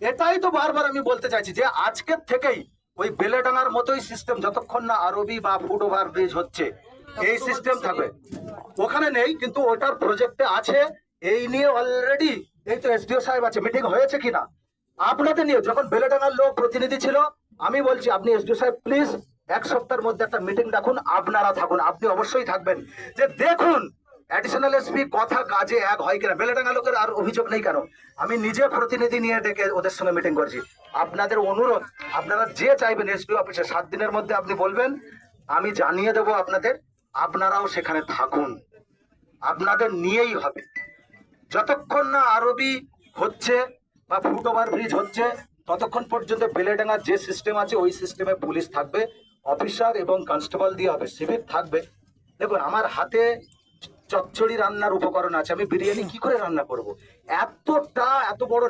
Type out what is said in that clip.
এটাই তো বারবার আমি বলতে চাইছি যে আজকের থেকেই ওই বেলেডাঙ্গার মতোই সিস্টেম, যতক্ষণ না আরবি বা ফুট ওভার ব্রিজ হচ্ছে এই সিস্টেম থাকবে। ওখানে নেই কিন্তু ওটার প্রজেক্টে আছে। এই নিয়ে অলরেডি এই তো এসডিও সাহেব আছে, মিটিং হয়েছে কিনা আপনাদের নিয়ে, যখন বেলেডাঙ্গার লোক প্রতিনিধি ছিল, আমি বলছি আপনি এসডিও সাহেব প্লিজ 1 সপ্তাহের মধ্যে একটা মিটিং ডাকুন, আপনারা থাকুন, আপনি অবশ্যই থাকবেন, যে দেখুন অ্যাডিশনাল এসপি কথা কাজে এক হয় কিনা। বেলেডাঙ্গা লোকের আর অভিযোগ নেই কেন, আমি নিজে প্রতিনিধি নিয়ে ডেকে ওদের সঙ্গে মিটিং করছি। আপনাদের অনুরোধ, আপনারা যে চাইবেন এসপি অফিসে 7 দিনের মধ্যে আপনি বলবেন, আমি জানিয়ে দেবো আপনাদের, আপনারাও সেখানে থাকুন, আপনাদের নিয়েই হবে। যতক্ষণ না আরবি হচ্ছে বা ফুট ওভার ব্রিজ হচ্ছে ততক্ষণ পর্যন্ত বেলেডাঙ্গার যে সিস্টেম আছে ওই সিস্টেমে পুলিশ থাকবে, অফিসার এবং কনস্টেবল দিয়ে হবে, সিভিক থাকবে। দেখুন আমার হাতে চচ্চড়ি রান্নার উপকরণ আছে, আমি বিরিয়ানি কি করে রান্না করব? এত বড়